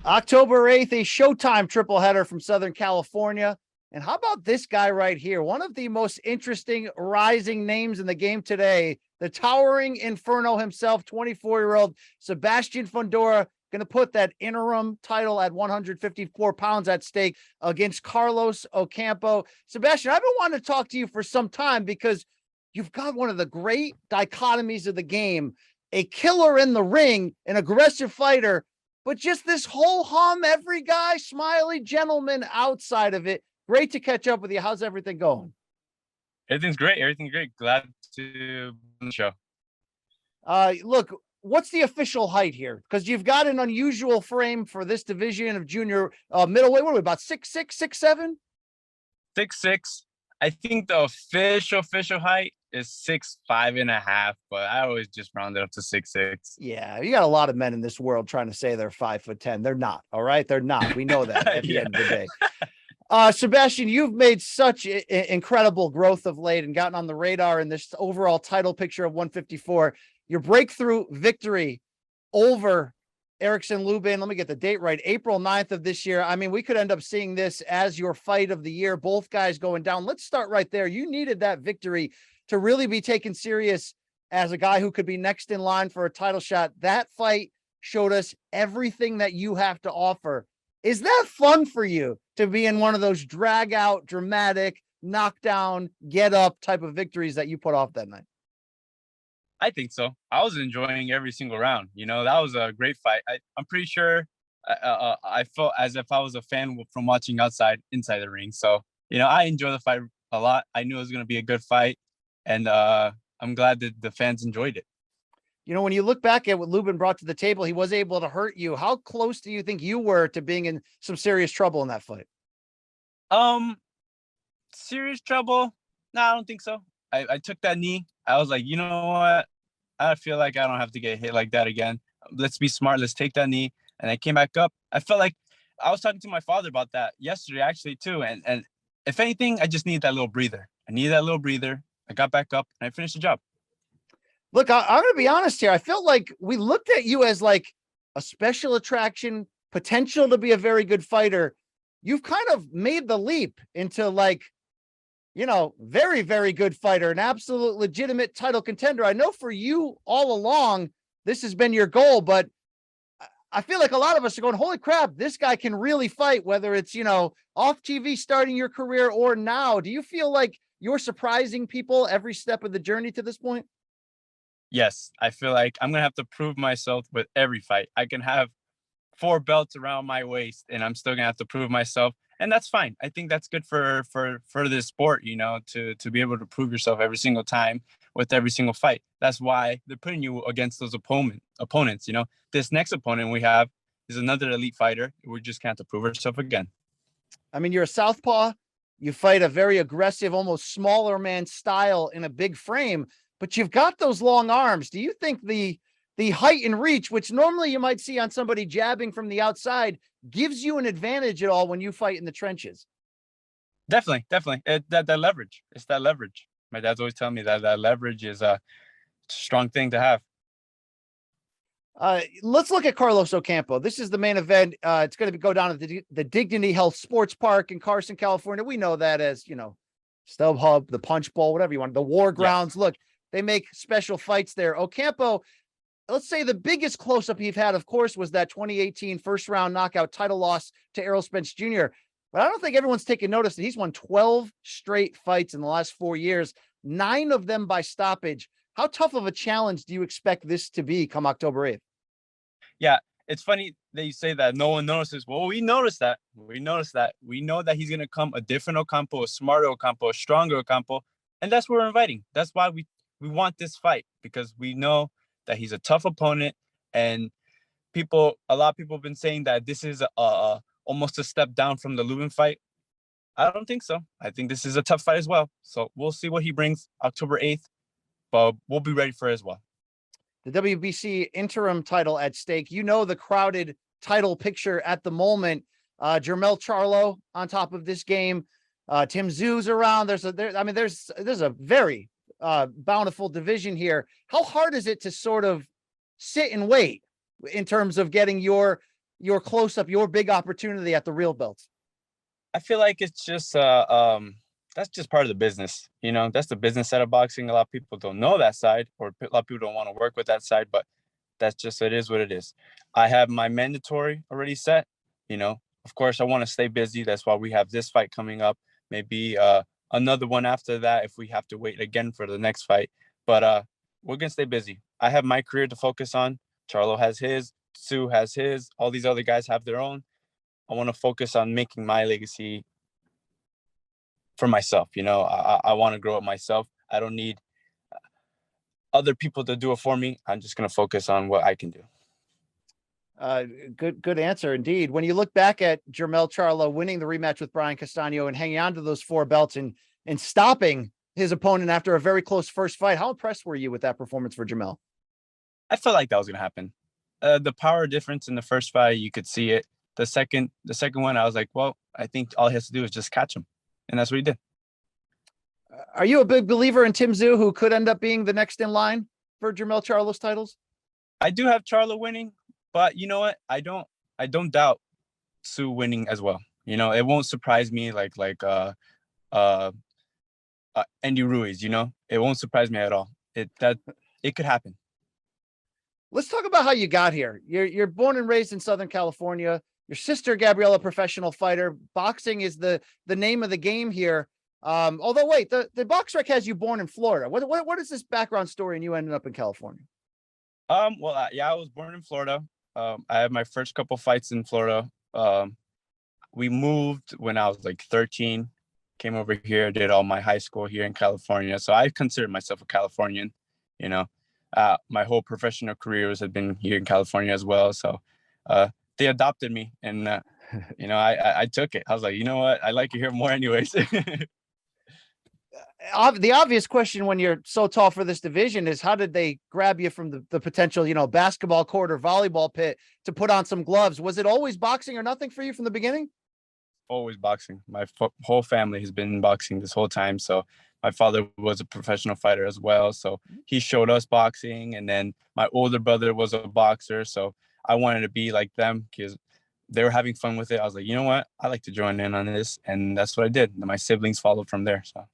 October 8th, a Showtime triple header from Southern California. And how about this guy right here? One of the most interesting rising names in the game today, the Towering Inferno himself, 24-year-old Sebastian Fundora, going to put that interim title at 154 pounds at stake against Carlos Ocampo. Sebastian, I've been wanting to talk to you for some time because you've got one of the great dichotomies of the game, a killer in the ring, an aggressive fighter, but just this whole every guy, smiley gentleman outside of it. Great to catch up with you. How's everything going? Everything's great. Everything's great. Glad to be on the show. Look, what's the official height here? Because you've got an unusual frame for this division of junior middleweight. What are we, about 6'6", 6'7"? 6'6". I think the official height is 6'5.5", but I always just round it up to 6'6". Yeah, you got a lot of men in this world trying to say they're 5'10". They're not. All right, they're not. We know that at the end of the day. Sebastian, you've made such incredible growth of late and gotten on the radar in this overall title picture of 154. Your breakthrough victory over Erickson Lubin, let me get the date right, April 9th of this year. I mean, we could end up seeing this as your fight of the year, both guys going down. Let's start right there. You needed that victory to really be taken serious as a guy who could be next in line for a title shot. That fight showed us everything that you have to offer. Is that fun for you to be in one of those drag out, dramatic, knockdown, get up type of victories that you put off that night? I think so. I was enjoying every single round. You know, that was a great fight. I'm pretty sure I felt as if I was a fan from watching inside the ring. So, you know, I enjoy the fight a lot. I knew it was going to be a good fight. And I'm glad that the fans enjoyed it. You know, when you look back at what Lubin brought to the table, he was able to hurt you. How close do you think you were to being in some serious trouble in that fight? Serious trouble? No, I don't think so. I took that knee. I was like, you know what? I feel like I don't have to get hit like that again. Let's be smart. Let's take that knee. And I came back up. I felt like I was talking to my father about that yesterday, actually, too. And if anything, I just needed that little breather. I got back up and I finished the job. Look, I'm going to be honest here. I felt like we looked at you as like a special attraction, potential to be a very good fighter. You've kind of made the leap into like, you know, very, very good fighter, an absolute legitimate title contender. I know for you all along, this has been your goal, but I feel like a lot of us are going, holy crap, this guy can really fight, whether it's, you know, off TV, starting your career or now. Do you feel like you're surprising people every step of the journey to this point? Yes, I feel like I'm going to have to prove myself with every fight. I can have 4 belts around my waist and I'm still going to have to prove myself. And that's fine. I think that's good for this sport, you know, to be able to prove yourself every single time with every single fight. That's why they're putting you against those opponents, you know. This next opponent we have is another elite fighter. We're just going to have to prove ourselves again. I mean, you're a southpaw. You fight a very aggressive, almost smaller man style in a big frame, but you've got those long arms. Do you think the height and reach, which normally you might see on somebody jabbing from the outside, gives you an advantage at all when you fight in the trenches? Definitely. That leverage. It's that leverage. My dad's always telling me that leverage is a strong thing to have. Let's look at Carlos Ocampo. This is the main event. It's going to go down at the Dignity Health Sports Park in Carson, California. We know that as, you know, StubHub, the Punch Bowl, whatever you want, the War Grounds. Yes. Look, they make special fights there. Ocampo, let's say the biggest close-up he's had, of course, was that 2018 first-round knockout title loss to Errol Spence Jr., but I don't think everyone's taken notice that he's won 12 straight fights in the last 4 years, 9 of them by stoppage. How tough of a challenge do you expect this to be come October 8th? Yeah, it's funny that you say that no one notices. Well, we noticed that. We know that he's going to come a different Ocampo, a smarter Ocampo, a stronger Ocampo, and that's what we're inviting. That's why we want this fight, because we know that he's a tough opponent, and a lot of people have been saying that this is almost a step down from the Lubin fight. I don't think so. I think this is a tough fight as well. So we'll see what he brings October 8th, but we'll be ready for it as well. The WBC interim title at stake. You know, the crowded title picture at the moment. Jermel Charlo on top of this game. Tim Tszyu's around. There's a very bountiful division here. How hard is it to sort of sit and wait in terms of getting your your close up, your big opportunity at the real belts? I feel like it's just that's just part of the business. You know, that's the business side of boxing. A lot of people don't know that side, or a lot of people don't want to work with that side, but that's just, it is what it is. I have my mandatory already set. You know, of course, I want to stay busy. That's why we have this fight coming up. Maybe another one after that if we have to wait again for the next fight. But we're gonna stay busy. I have my career to focus on. Charlo has his. Tszyu has his. All these other guys have their own. I want to focus on making my legacy for myself. You know, I want to grow up myself. I don't need other people to do it for me. I'm just going to focus on what I can do. Good answer indeed. When you look back at Jermel Charlo winning the rematch with Brian Campbell and hanging on to those 4 belts and stopping his opponent after a very close first fight, how impressed were you with that performance for Jermel? I felt like that was going to happen. The power difference in the first fight, you could see it. The second one, I was like, well, I think all he has to do is just catch him. And that's what he did. Are you a big believer in Tim Tszyu, who could end up being the next in line for Jermel Charlo's titles? I do have Charlo winning, but you know what? I don't doubt Tszyu winning as well. You know, it won't surprise me like Andy Ruiz, you know? It won't surprise me at all. It could happen. Let's talk about how you got here. You're born and raised in Southern California. Your sister, Gabriella, professional fighter. Boxing is the name of the game here. Although, wait, the BoxRec has you born in Florida. What is this background story and you ended up in California? Well, yeah, I was born in Florida. I had my first couple fights in Florida. We moved when I was like 13, came over here, did all my high school here in California. So I consider myself a Californian, you know. My whole professional careers have been here in California as well. So they adopted me and, you know, I took it. I was like, you know what? I like it here more anyways. The obvious question when you're so tall for this division is how did they grab you from the potential, you know, basketball court or volleyball pit to put on some gloves? Was it always boxing or nothing for you from the beginning? Always boxing. My whole family has been boxing this whole time. So my father was a professional fighter as well. So he showed us boxing. And then my older brother was a boxer. So I wanted to be like them because they were having fun with it. I was like, you know what? I like to join in on this. And that's what I did. And my siblings followed from there. So.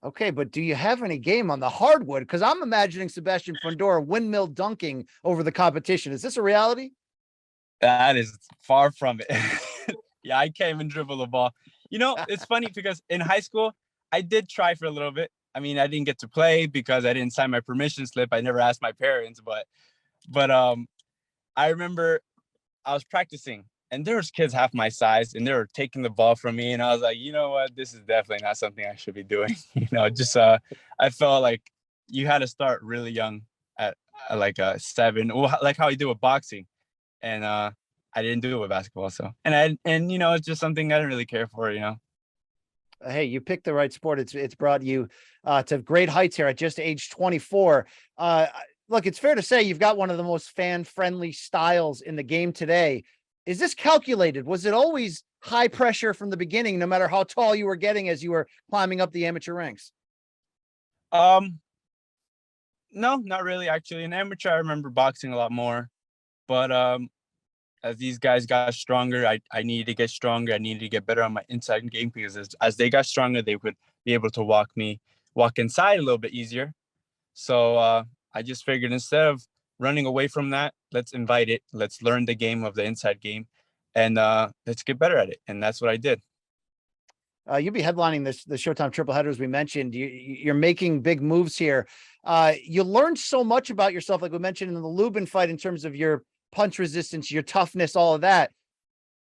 Okay, but do you have any game on the hardwood? Because I'm imagining Sebastian Fundora windmill dunking over the competition. Is this a reality? That is far from it. Yeah, I can't even dribble the ball. You know, it's funny because in high school, I did try for a little bit. I mean, I didn't get to play because I didn't sign my permission slip. I never asked my parents, but I remember I was practicing and there was kids half my size and they were taking the ball from me. And I was like, you know what? This is definitely not something I should be doing. You know, just I felt like you had to start really young at like 7, like how you do with boxing. And I didn't do it with basketball. So, and you know, it's just something I didn't really care for, you know. Hey, you picked the right sport. It's brought you to great heights here at just age 24. Look, it's fair to say you've got one of the most fan-friendly styles in the game today. Is this calculated? Was it always high pressure from the beginning, no matter how tall you were getting as you were climbing up the amateur ranks? No, not really. Actually, in amateur, I remember boxing a lot more, but as these guys got stronger, I needed to get stronger. I needed to get better on my inside game because as they got stronger, they would be able to walk inside a little bit easier. So I just figured instead of running away from that, let's invite it. Let's learn the game of the inside game and let's get better at it. And that's what I did. You'll be headlining the Showtime triple header, as we mentioned. You're making big moves here. You learned so much about yourself, like we mentioned in the Lubin fight, in terms of your punch resistance, your toughness, all of that.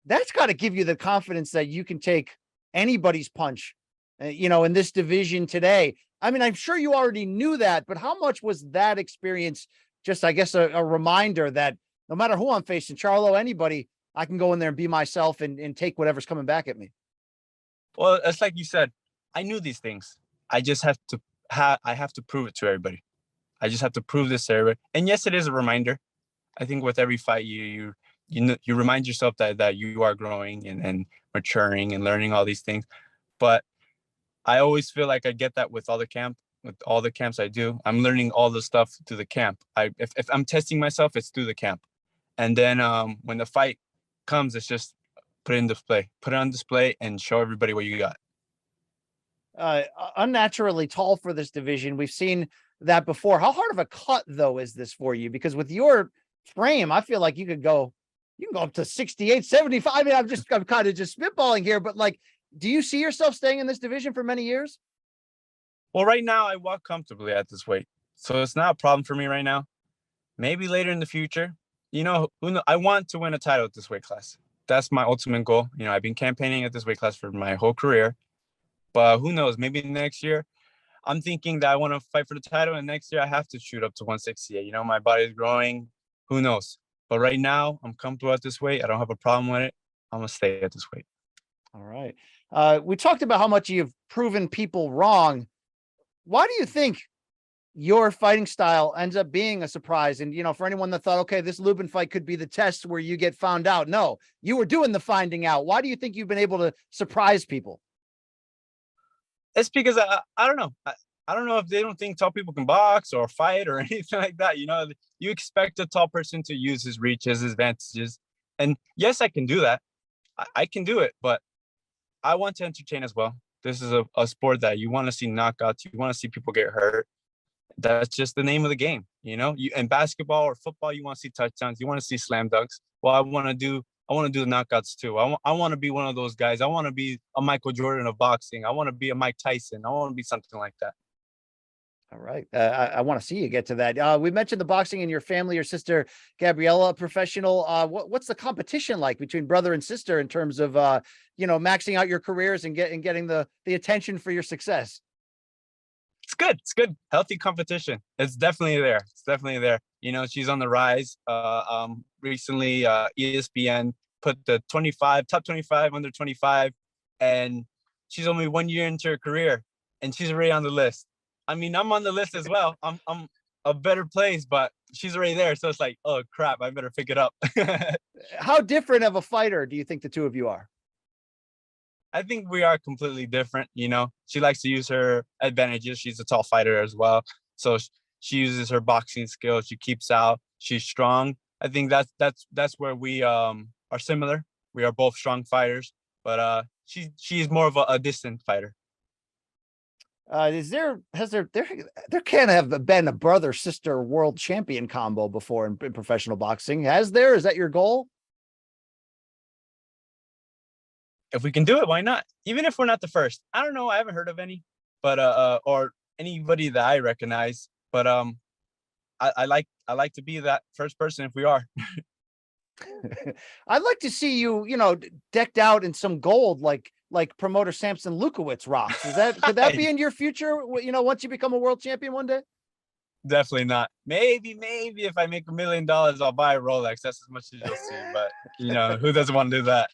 That's got to give you the confidence that you can take anybody's punch, you know, in this division today. I mean, I'm sure you already knew that, but how much was that experience just, I guess, a reminder that no matter who I'm facing, Charlo, anybody, I can go in there and be myself and take whatever's coming back at me? Well, it's like you said, I knew these things. I just have to I have to prove it to everybody. I just have to prove this to everybody. And yes, it is a reminder. I think with every fight, you remind yourself that you are growing and maturing and learning all these things. But I always feel like I get that with all the camps I do. I'm learning all the stuff through the camp. If I'm testing myself, it's through the camp. And then when the fight comes, it's just put it on display and show everybody what you got. Unnaturally tall for this division. We've seen that before. How hard of a cut though is this for you? Because with your frame, I feel like you can go up to 68, 75. I mean, I'm kind of just spitballing here, but like, do you see yourself staying in this division for many years? Well, right now I walk comfortably at this weight, so it's not a problem for me right now. Maybe later in the future, who knows? I want to win a title at this weight class. That's my ultimate goal. I've been campaigning at this weight class for my whole career, but who knows? Maybe next year, I'm thinking that I want to fight for the title, and next year I have to shoot up to 168. My body is growing. Who knows? But right now, I'm comfortable at this weight. I don't have a problem with it. I'm gonna stay at this weight. All right. We talked about how much you've proven people wrong. Why do you think your fighting style ends up being a surprise? And, for anyone that thought, okay, this Lubin fight could be the test where you get found out. No, you were doing the finding out. Why do you think you've been able to surprise people? It's because I don't know. I don't know if they don't think tall people can box or fight or anything like that. You expect a tall person to use his reach, his advantages. And yes, I can do that. I can do it, but I want to entertain as well. This is a sport that you want to see knockouts. You want to see people get hurt. That's just the name of the game. In basketball or football, you want to see touchdowns. You want to see slam dunks. Well, I want to do the knockouts too. I want to be one of those guys. I want to be a Michael Jordan of boxing. I want to be a Mike Tyson. I want to be something like that. All right. I want to see you get to that. We mentioned the boxing in your family, your sister, Gabriella, professional. What's the competition like between brother and sister in terms of, maxing out your careers and getting the attention for your success? It's good. It's good. Healthy competition. It's definitely there. She's on the rise. Recently, ESPN put the top 25 under 25, and she's only 1 year into her career, and she's already on the list. I mean, I'm on the list as well. I'm a better place, but she's already there. So it's like, oh crap, I better pick it up. How different of a fighter do you think the two of you are? I think we are completely different. She likes to use her advantages. She's a tall fighter as well. So she uses her boxing skills. She keeps out. She's strong. I think that's where we are similar. We are both strong fighters, but she's more of a distant fighter. There can't have been a brother sister world champion combo before in professional boxing. Is that your goal? If we can do it, why not? Even if we're not the first. I don't know. I haven't heard of any, but or anybody that I recognize. But I like to be that first person if we are. I'd like to see you, decked out in some gold, like promoter Samson Lukowicz rocks. Could that be in your future? Once you become a world champion one day? Definitely not. Maybe if I make $1 million, I'll buy a Rolex. That's as much as you'll see. But who doesn't want to do that?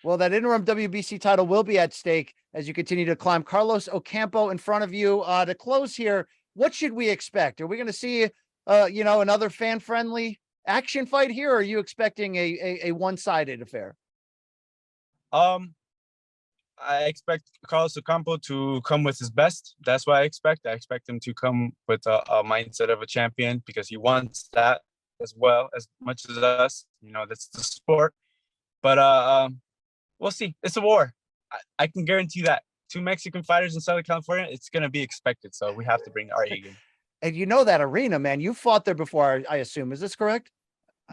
Well, that interim WBC title will be at stake as you continue to climb. Carlos Ocampo in front of you. To close here, what should we expect? Are we going to see, another fan-friendly action fight here? Or are you expecting a one-sided affair? I expect Carlos Ocampo to come with his best. That's what I expect. I expect him to come with a mindset of a champion because he wants that as well as much as us. That's the sport. But we'll see. It's a war. I can guarantee that. Two Mexican fighters in Southern California, it's going to be expected. So we have to bring our A game. And that arena, man, you fought there before, I assume. Is this correct?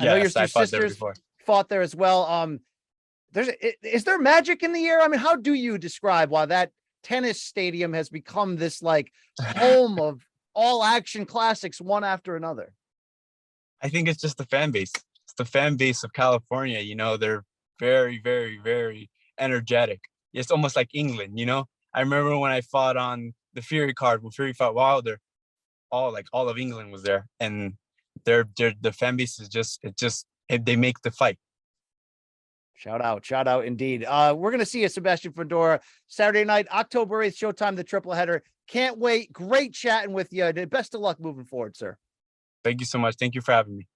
Yes, I know your sisters fought there as well. Is there magic in the air? I mean, how do you describe why that tennis stadium has become this like home of all action classics one after another? I think it's just the fan base. It's the fan base of California. They're very, very, very energetic. It's almost like England. I remember when I fought on the Fury card when Fury fought Wilder, all of England was there, and the fan base is they make the fight. Shout out indeed. We're going to see you, Sebastian Fundora, Saturday night, October 8th, Showtime, the triple header. Can't wait. Great chatting with you. Best of luck moving forward, sir. Thank you so much. Thank you for having me.